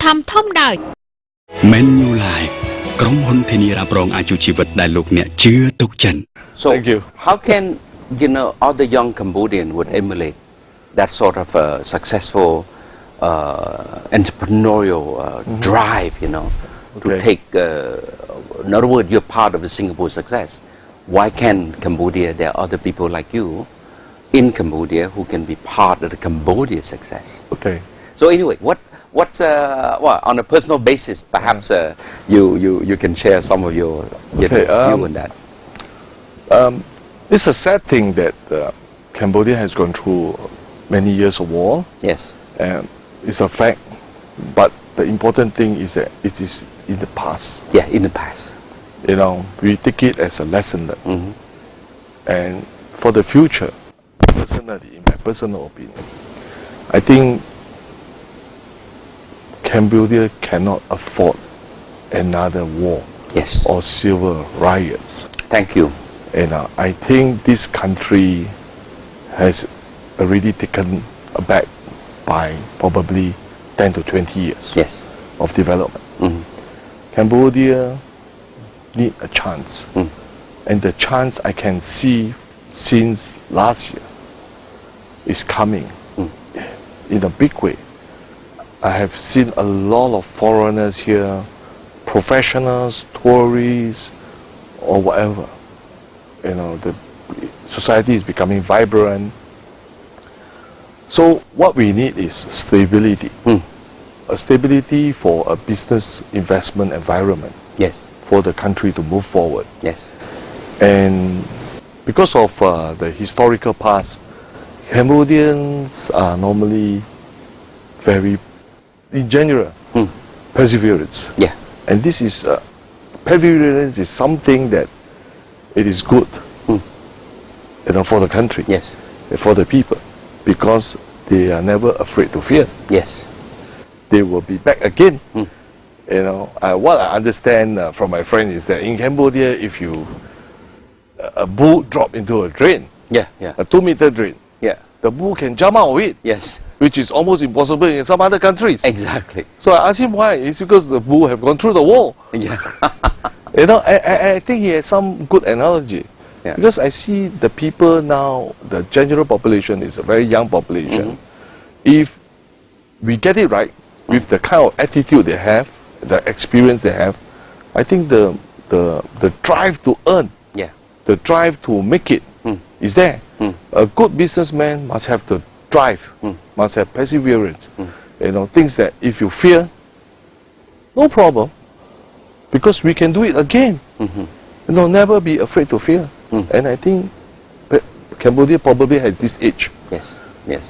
ធម្មធំដោយ Menu Live ក្រុមហ៊ុនធានារ៉ាប់រងអាយុជីវិតដែលលោកអ្នកជឿទុកចិត្ត So how can other young Cambodian would emulate that sort of successful entrepreneurial drive, to take, in other words, you're part of the Singapore success. Why can Cambodia, there are other people like you in Cambodia who can be part of the Cambodia success? Okay. So anyway, what's on a personal basis, perhaps you can share some of your view on that. It's a sad thing that Cambodia has gone through many years of war. Yes. It's a fact, but the important thing is that it is in the past. Yeah, in the past. We take it as a lesson learned. And for the future, personally, in my personal opinion, I think Cambodia cannot afford another war or civil riots. Thank you. And I think this country has already taken aback by probably 10 to 20 years of development. Cambodia need a chance. And the chance I can see since last year is coming in a big way. I have seen a lot of foreigners here, professionals, tourists, or whatever. The society is becoming vibrant. So what we need is stability. A stability for a business investment environment. Yes. For the country to move forward. Yes. And because of the historical past, Cambodians are normally very, in general, perseverance. Yeah. And this is, perseverance is something that it is good, for the country, for the people, because they are never afraid to fear. Yes. They will be back again. What I understand from my friend is that in Cambodia, if a bull drop into a drain, a 2-meter drain, the bull can jump out of it. Yes. Which is almost impossible in some other countries. Exactly. So I asked him why. It's because the bull have gone through the wall. Yeah. I think he has some good analogy. Yeah. Because I see the people now, the general population is a very young population. If we get it right, with the kind of attitude they have, the experience they have, I think the drive to earn, the drive to make it is there. A good businessman must have the drive, must have perseverance. Things that if you fear, no problem, because we can do it again. Never be afraid to fear. And I think Cambodia probably has this edge. Yes. Yes.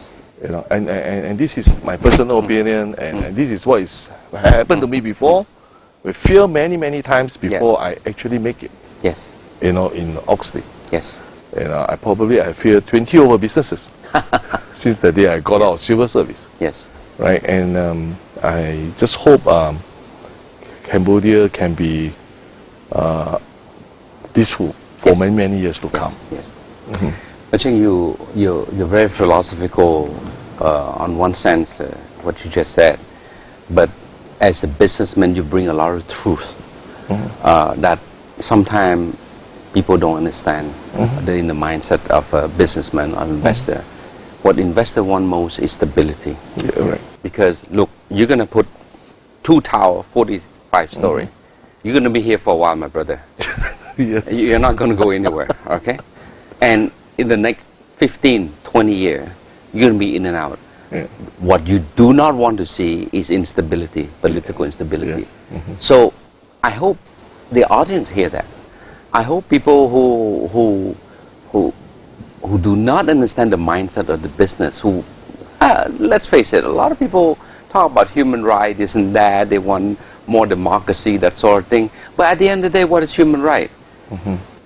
And this is my personal opinion, and this is what is happened to me before. We fear many times before I actually make it. Yes. In Oxley. Yes. I fear 20 over businesses since the day I got out of civil service. Yes. Right, and I just hope Cambodia can be peaceful for many years to come. Yes. Ching, you're very philosophical on one sense, what you just said, but as a businessman, you bring a lot of truth that sometimes people don't understand. They're in the mindset of a businessman or investor. What investor want most is stability. Yeah, right. Because look, you're going to put 2 tower, 45-story. You're going to be here for a while, my brother. Yes. You're not going to go anywhere, okay? And in the next 15, 20 years, you're going to be in and out. Yeah. What you do not want to see is instability, political instability. Yes. So I hope the audience hear that. I hope people who do not understand the mindset of the business, let's face it, a lot of people talk about human rights, this and that, they want more democracy, that sort of thing. But at the end of the day, what is human right?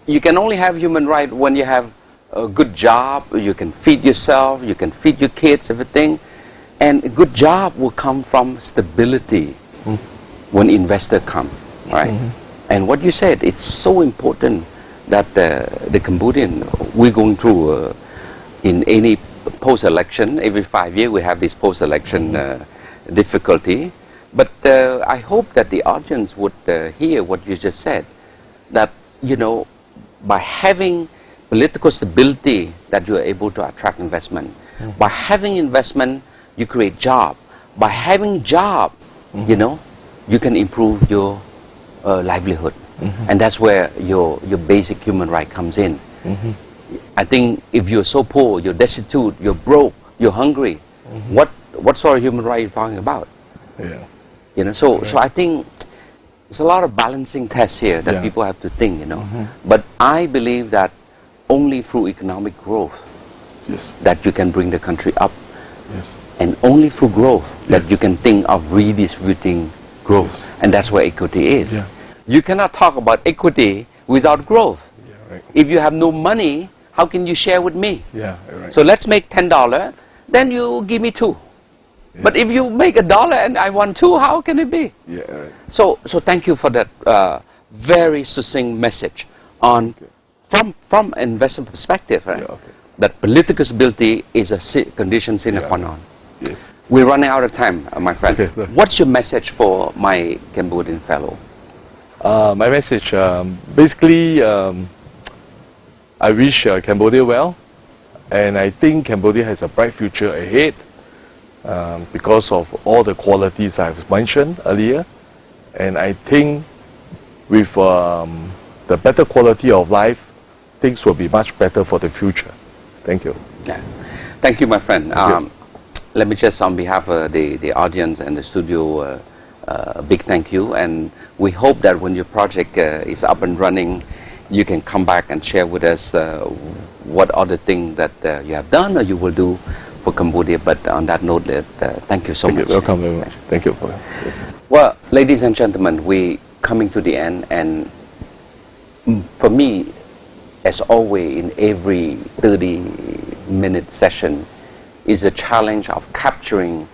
You can only have human right when you have a good job, you can feed yourself, you can feed your kids, everything. And a good job will come from stability when investor come, right? And what you said, it's so important that the Cambodian, we're going through in any post-election, every 5 years we have this post-election difficulty. But I hope that the audience would hear what you just said, that, you know, by having political stability, that you are able to attract investment. By having investment, you create job. By having job, you know, you can improve your livelihood. And that's where your basic human right comes in. I think if you're so poor, you're destitute, you're broke, you're hungry, what sort of human right are you talking about? Yeah. You know, so I think there's a lot of balancing tests here that Yeah. people have to think, you know. But I believe that only through economic growth Yes. that you can bring the country up, Yes. and only through growth that Yes. you can think of redistributing growth. Yes. And that's where equity is. Yeah. You cannot talk about equity without growth. Yeah, right. If you have no money, how can you share with me? Yeah, right. So let's make $10, then you give me $2. But if you make $1 and I want $2, how can it be? Yeah, right. So thank you for that very succinct message on from an investment perspective, right? Yeah, okay. That political stability is a condition sine qua non. Yes. We're running out of time, my friend. Okay, sir. What's your message for my Cambodian fellow? My message, basically, I wish Cambodia well, and I think Cambodia has a bright future ahead because of all the qualities I've mentioned earlier, and I think with the better quality of life, things will be much better for the future. Thank you. Yeah. Thank you, my friend. Thank you. Let me just, on behalf of the audience and the studio, a big thank you. And we hope that when your project is up and running, you can come back and share with us what other thing that you have done or you will do for Cambodia. But on that note, thank you so Thank much. you. Welcome very much. Thank you for this. Well, ladies and gentlemen, we coming to the end, and for me, as always, in every 30-minute session, is a challenge of capturing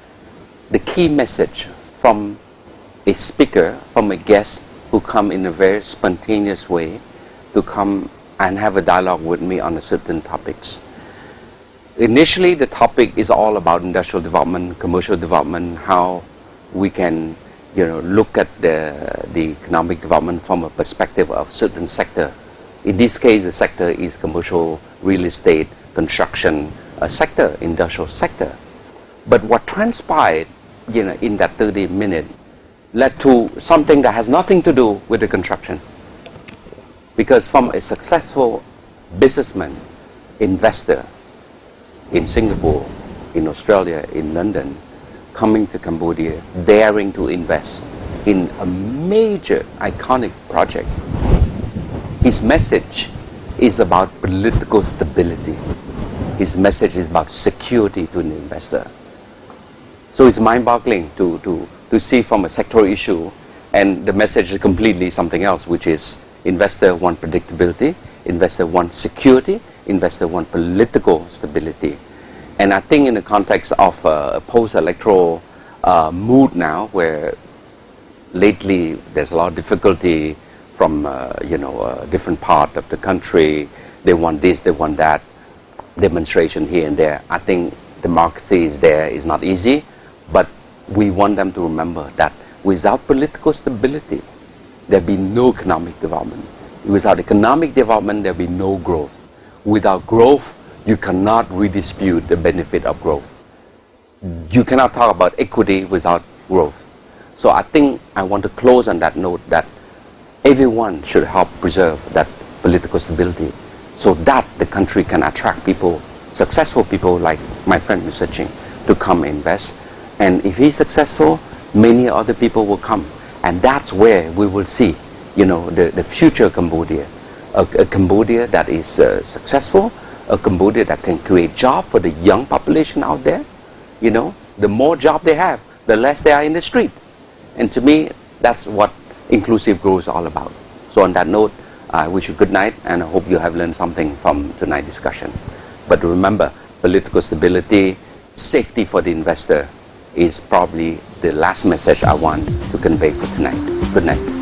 the key message from a speaker, from a guest who come in a very spontaneous way to come and have a dialogue with me on a certain topics. Initially, the topic is all about industrial development, commercial development, how we can, you know, look at the economic development from a perspective of certain sector. In this case, the sector is commercial, real estate, construction sector, industrial sector. But what transpired, you know, in that 30 minutes led to something that has nothing to do with the construction. Because from a successful businessman, investor in Singapore, in Australia, in London, coming to Cambodia, daring to invest in a major iconic project, his message is about political stability. His message is about security to an investor. So it's mind-boggling to see from a sectoral issue, and the message is completely something else, which is investor want predictability, investor want security, investor want political stability. And I think in the context of a post-electoral mood now, where lately there's a lot of difficulty from different part of the country, they want this, they want that, demonstration here and there. I think democracy is there, is not easy, but we want them to remember that without political stability, there'll be no economic development. Without economic development, there'll be no growth. Without growth, you cannot redistribute the benefit of growth. You cannot talk about equity without growth. So I think I want to close on that note that everyone should help preserve that political stability so that the country can attract people, successful people like my friend Mr. Ching, to come invest. And if he's successful, many other people will come. And that's where we will see, you know, the future Cambodia. A Cambodia that is successful, a Cambodia that can create jobs for the young population out there. You know, the more job they have, the less they are in the street. And to me, that's what inclusive growth is all about. So on that note, I wish you good night, and I hope you have learned something from tonight's discussion. But remember, political stability, safety for the investor is probably the last message I want to convey for tonight. Good night.